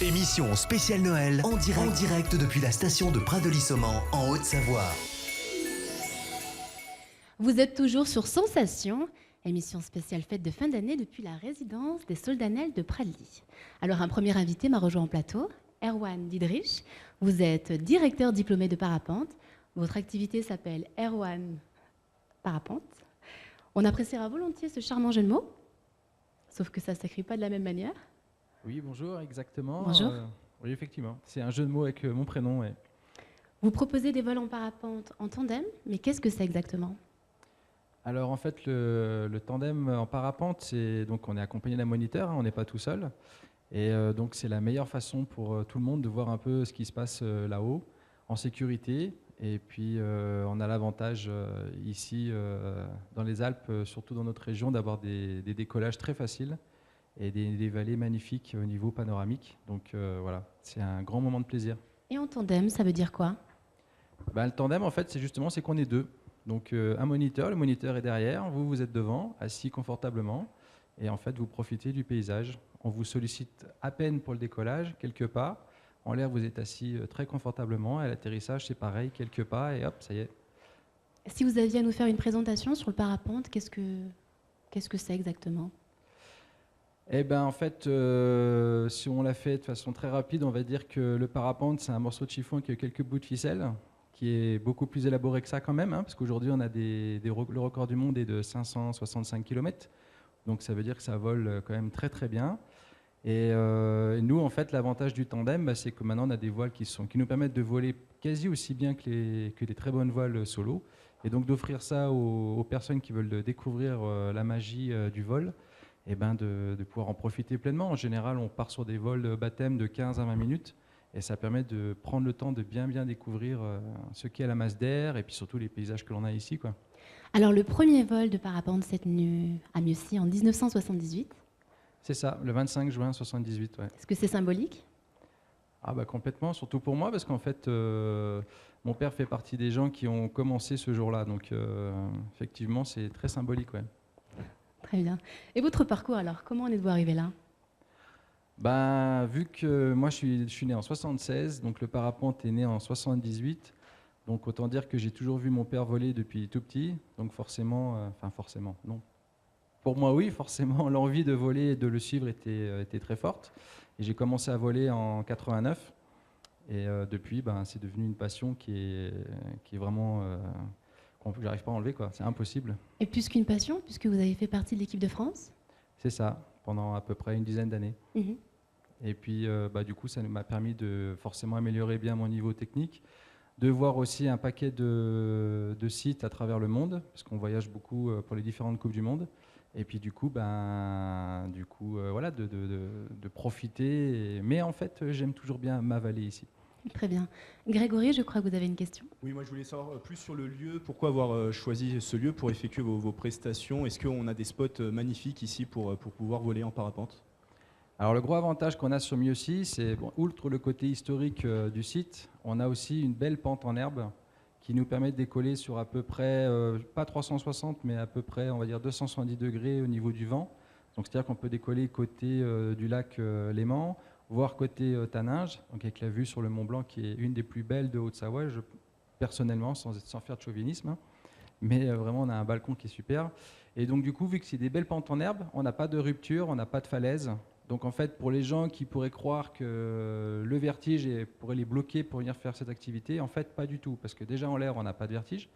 Émission spéciale Noël en direct depuis la station de Prat-de-Lissomment en Haute-Savoie. Vous êtes toujours sur Sensation, émission spéciale fête de fin d'année depuis la résidence des Soldanelles de Pradly. Alors un premier invité m'a rejoint en plateau, Erwan Diedrich. Vous êtes directeur diplômé de parapente. Votre activité s'appelle Erwan Parapente. On appréciera volontiers ce charmant jeu de mots, sauf que ça ne s'écrit pas de la même manière. Oui, bonjour, exactement. Bonjour. Oui, effectivement. C'est un jeu de mots avec mon prénom. Ouais. Vous proposez des vols en parapente en tandem, mais qu'est-ce que c'est exactement ? Alors, en fait, le tandem en parapente, donc on est accompagné d'un moniteur, hein, on n'est pas tout seul. Et donc, c'est la meilleure façon pour tout le monde de voir un peu ce qui se passe là-haut, en sécurité. Et puis, on a l'avantage ici, dans les Alpes, surtout dans notre région, d'avoir des décollages très faciles et des vallées magnifiques au niveau panoramique. Donc voilà, c'est un grand moment de plaisir. Et en tandem, ça veut dire quoi ? Le tandem, en fait, c'est qu'on est deux. Donc un moniteur, le moniteur est derrière, vous êtes devant, assis confortablement, et en fait, vous profitez du paysage. On vous sollicite à peine pour le décollage, quelques pas. En l'air, vous êtes assis très confortablement, et à l'atterrissage, c'est pareil, quelques pas, et hop, ça y est. Si vous aviez à nous faire une présentation sur le parapente, qu'est-ce que c'est exactement ? Eh ben, en fait, si on l'a fait de façon très rapide, on va dire que le parapente, c'est un morceau de chiffon qui a quelques bouts de ficelle, qui est beaucoup plus élaboré que ça quand même, hein, parce qu'aujourd'hui, on a le record du monde est de 565 km, donc ça veut dire que ça vole quand même très très bien. Et nous, en fait, l'avantage du tandem, c'est que maintenant, on a des voiles qui nous permettent de voler quasi aussi bien que les très bonnes voiles solo, et donc d'offrir ça aux personnes qui veulent découvrir la magie du vol. Et de pouvoir en profiter pleinement. En général, on part sur des vols de baptême de 15 à 20 minutes et ça permet de prendre le temps de bien découvrir ce qu'est la masse d'air et puis surtout les paysages que l'on a ici, quoi. Alors, le premier vol de parapente s'est tenu à Mieuxy en 1978. C'est ça, le 25 juin 78. Ouais. Est-ce que c'est symbolique ? Ah complètement, surtout pour moi, parce qu'en fait, mon père fait partie des gens qui ont commencé ce jour-là. Donc, effectivement, c'est très symbolique, ouais. Très bien. Et votre parcours alors, comment en êtes-vous arrivé là ? Vu que moi je suis né en 76, donc le parapente est né en 78, donc autant dire que j'ai toujours vu mon père voler depuis tout petit, donc forcément, non. Pour moi oui, forcément, l'envie de voler et de le suivre était très forte. Et j'ai commencé à voler en 89, et depuis, c'est devenu une passion qui est vraiment... j'arrive pas à enlever, quoi. C'est impossible. Et plus qu'une passion, puisque vous avez fait partie de l'équipe de France ? C'est ça, pendant à peu près une dizaine d'années. Mmh. Et puis, du coup, ça m'a permis de forcément améliorer bien mon niveau technique, de voir aussi un paquet de sites à travers le monde, parce qu'on voyage beaucoup pour les différentes Coupes du Monde. Et puis, du coup, voilà, de profiter. Mais en fait, j'aime toujours bien m'avaler ici. Très bien. Grégory, je crois que vous avez une question. Oui, moi je voulais savoir plus sur le lieu. Pourquoi avoir choisi ce lieu pour effectuer vos prestations ? Est-ce qu'on a des spots magnifiques ici pour pouvoir voler en parapente ? Alors le gros avantage qu'on a sur Mieuxy, c'est, outre le côté historique du site, on a aussi une belle pente en herbe qui nous permet de décoller sur à peu près, pas 360, mais à peu près, on va dire 270 degrés au niveau du vent. Donc c'est-à-dire qu'on peut décoller côté du lac Léman, voire côté Taninges, donc avec la vue sur le Mont Blanc qui est une des plus belles de Haute-Savoie, personnellement, sans faire de chauvinisme. Hein. Mais vraiment, on a un balcon qui est super. Et donc du coup, vu que c'est des belles pentes en herbe, on n'a pas de rupture, on n'a pas de falaise. Donc en fait, pour les gens qui pourraient croire que le vertige pourrait les bloquer pour venir faire cette activité, en fait, pas du tout. Parce que déjà en l'air, on n'a pas de vertige.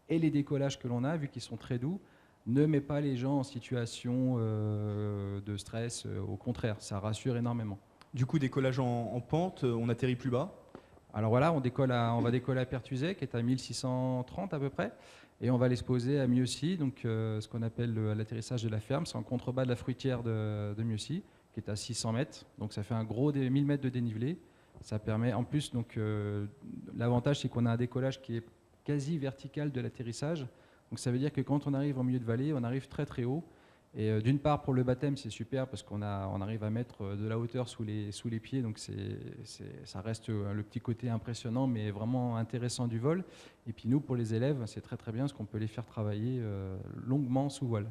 Et les décollages que l'on a, vu qu'ils sont très doux, ne met pas les gens en situation de stress. Au contraire, ça rassure énormément. Du coup, décollage en pente, on atterrit plus bas ? Alors voilà, on va décoller à Pertuiset, qui est à 1630 à peu près. Et on va les poser à Mieuxy, donc ce qu'on appelle l'atterrissage de la ferme. C'est en contrebas de la fruitière de Mieuxy, qui est à 600 mètres. Donc ça fait un gros 1000 mètres de dénivelé. Ça permet en plus, donc l'avantage c'est qu'on a un décollage qui est quasi vertical de l'atterrissage. Donc ça veut dire que quand on arrive en milieu de vallée, on arrive très très haut. Et d'une part pour le baptême c'est super parce qu'on arrive à mettre de la hauteur sous les pieds, donc ça reste le petit côté impressionnant mais vraiment intéressant du vol. Et puis nous pour les élèves c'est très très bien parce qu'on peut les faire travailler longuement sous voile.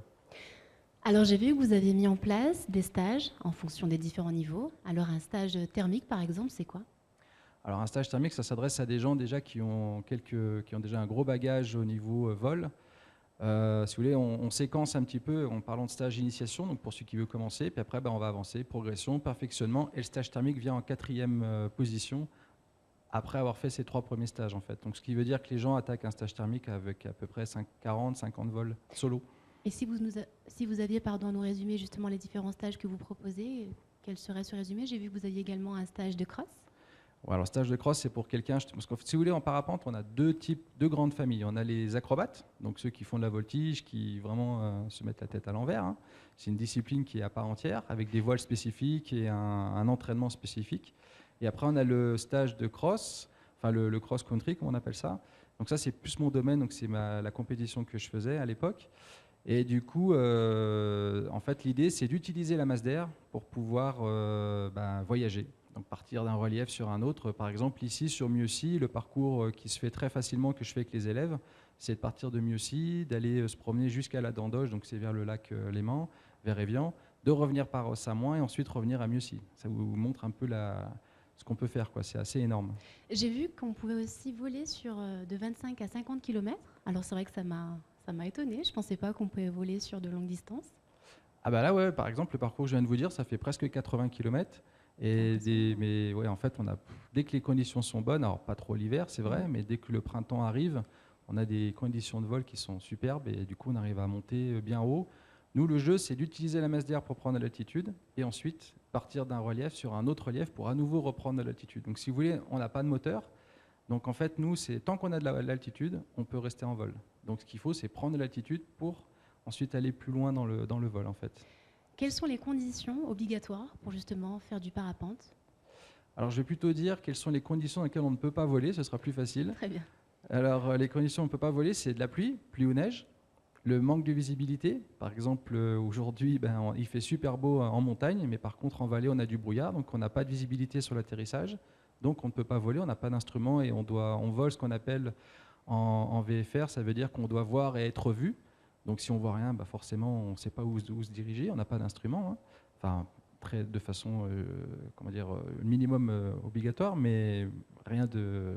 Alors j'ai vu que vous aviez mis en place des stages en fonction des différents niveaux. Alors un stage thermique par exemple, c'est quoi? Alors un stage thermique, ça s'adresse à des gens déjà qui ont déjà un gros bagage au niveau vol. Si vous voulez, on séquence un petit peu en parlant de stage initiation, donc pour celui qui veut commencer, puis après on va avancer, progression, perfectionnement, et le stage thermique vient en 4e position après avoir fait ses 3 premiers stages en fait. Donc ce qui veut dire que les gens attaquent un stage thermique avec à peu près 40-50 vols solo. Et si vous aviez à nous résumer justement les différents stages que vous proposez, quel serait ce résumé? J'ai vu que vous aviez également un stage de cross. Ouais, alors stage de cross, c'est pour quelqu'un, parce que si vous voulez, en parapente, on a deux grandes familles. On a les acrobates, donc ceux qui font de la voltige, qui vraiment se mettent la tête à l'envers, hein. C'est une discipline qui est à part entière, avec des voiles spécifiques et un entraînement spécifique. Et après, on a le stage de cross, enfin le cross-country, comme on appelle ça. Donc ça, c'est plus mon domaine, donc c'est la compétition que je faisais à l'époque. Et du coup, en fait, l'idée, c'est d'utiliser la masse d'air pour pouvoir voyager. Donc partir d'un relief sur un autre. Par exemple, ici, sur Mieuxy, le parcours qui se fait très facilement, que je fais avec les élèves, c'est de partir de Mieuxy, d'aller se promener jusqu'à la Dandoche, donc c'est vers le lac Léman, vers Évian, de revenir par Samoin et ensuite revenir à Mieuxy. Ça vous montre un peu ce qu'on peut faire, quoi. C'est assez énorme. J'ai vu qu'on pouvait aussi voler de 25 à 50 km. Alors c'est vrai que ça m'a étonnée. Je ne pensais pas qu'on pouvait voler sur de longues distances. Ah bah là, ouais, par exemple, le parcours que je viens de vous dire, ça fait presque 80 km. Mais ouais, en fait, dès que les conditions sont bonnes, alors pas trop l'hiver, c'est vrai, mais dès que le printemps arrive, on a des conditions de vol qui sont superbes et du coup, on arrive à monter bien haut. Nous, le jeu, c'est d'utiliser la masse d'air pour prendre de l'altitude et ensuite partir d'un relief sur un autre relief pour à nouveau reprendre de l'altitude. Donc, si vous voulez, on n'a pas de moteur. Donc, en fait, nous, tant qu'on a de l'altitude, on peut rester en vol. Donc, ce qu'il faut, c'est prendre de l'altitude pour ensuite aller plus loin dans le vol, en fait. Quelles sont les conditions obligatoires pour justement faire du parapente? Alors, je vais plutôt dire quelles sont les conditions dans lesquelles on ne peut pas voler, ce sera plus facile. Très bien. Alors, les conditions où on ne peut pas voler, c'est de la pluie ou neige, le manque de visibilité. Par exemple, aujourd'hui, il fait super beau en montagne, mais par contre, en vallée, on a du brouillard, donc on n'a pas de visibilité sur l'atterrissage. Donc, on ne peut pas voler, on n'a pas d'instrument et on vole ce qu'on appelle en VFR, ça veut dire qu'on doit voir et être vu. Donc si on voit rien, forcément, on ne sait pas où se diriger, on n'a pas d'instrument. Hein. Enfin, de façon, minimum obligatoire, mais rien de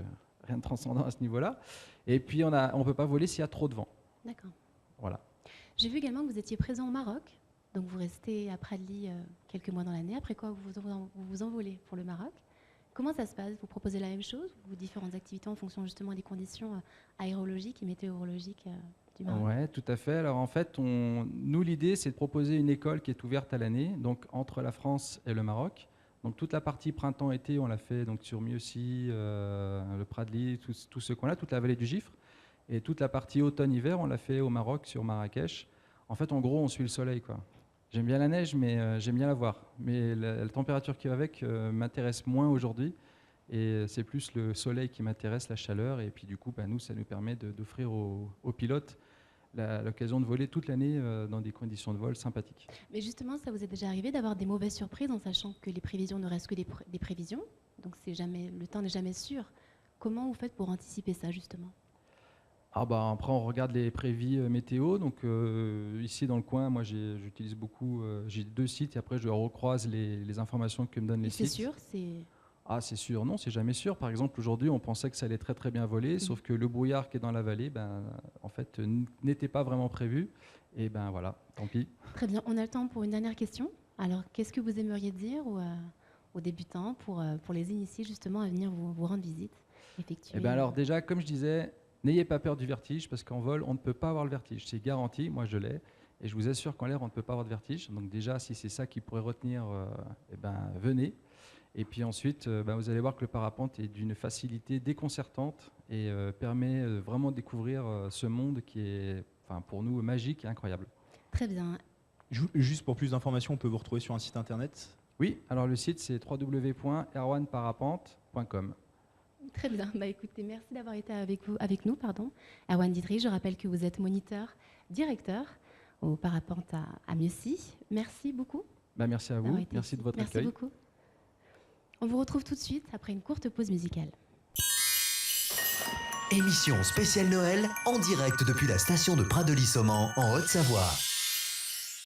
transcendant à ce niveau-là. Et puis, on ne peut pas voler s'il y a trop de vent. D'accord. Voilà. J'ai vu également que vous étiez présent au Maroc. Donc vous restez à Pradly quelques mois dans l'année, après quoi vous vous envolez pour le Maroc. Comment ça se passe? Vous proposez la même chose ou différentes activités en fonction justement des conditions aérologiques et météorologiques du Maroc? Oui, tout à fait. Alors en fait, nous, l'idée, c'est de proposer une école qui est ouverte à l'année, donc entre la France et le Maroc. Donc toute la partie printemps-été, on l'a fait donc, sur Mieuxy, le Pradly, tout ce coin-là, toute la vallée du Gifre. Et toute la partie automne-hiver, on l'a fait au Maroc, sur Marrakech. En fait, en gros, on suit le soleil, quoi. J'aime bien la neige, mais j'aime bien la voir. Mais la température qui va avec m'intéresse moins aujourd'hui. Et c'est plus le soleil qui m'intéresse, la chaleur. Et puis du coup, nous, ça nous permet d'offrir aux pilotes l'occasion de voler toute l'année dans des conditions de vol sympathiques. Mais justement, ça vous est déjà arrivé d'avoir des mauvaises surprises en sachant que les prévisions ne restent que des prévisions. Donc le temps n'est jamais sûr. Comment vous faites pour anticiper ça, justement? Après, on regarde les prévis météo. Donc, ici, dans le coin, moi, j'utilise beaucoup. J'ai 2 sites et après, je recroise les informations que me donnent les sites. C'est sûr? C'est sûr. Non, c'est jamais sûr. Par exemple, aujourd'hui, on pensait que ça allait très, très bien voler, sauf que le brouillard qui est dans la vallée, en fait, n'était pas vraiment prévu. Et voilà, tant pis. Très bien. On a le temps pour une dernière question. Alors, qu'est-ce que vous aimeriez dire aux débutants pour les initier justement à venir vous rendre visite, effectuer... Alors déjà, comme je disais, n'ayez pas peur du vertige, parce qu'en vol, on ne peut pas avoir le vertige. C'est garanti, moi je l'ai. Et je vous assure qu'en l'air, on ne peut pas avoir de vertige. Donc déjà, si c'est ça qui pourrait retenir, venez. Et puis ensuite, vous allez voir que le parapente est d'une facilité déconcertante et permet vraiment de découvrir ce monde qui est, pour nous, magique et incroyable. Très bien. Juste pour plus d'informations, on peut vous retrouver sur un site internet? Oui, alors le site, c'est www.erwanparapente.com. Très bien. Écoutez, merci d'avoir été avec nous. Erwan Didrich, je rappelle que vous êtes moniteur, directeur au parapente à Mieuxy. Merci beaucoup. Merci à vous. Merci de votre accueil. Merci beaucoup. On vous retrouve tout de suite après une courte pause musicale. Émission spéciale Noël en direct depuis la station de Pradly-Saumand en Haute-Savoie.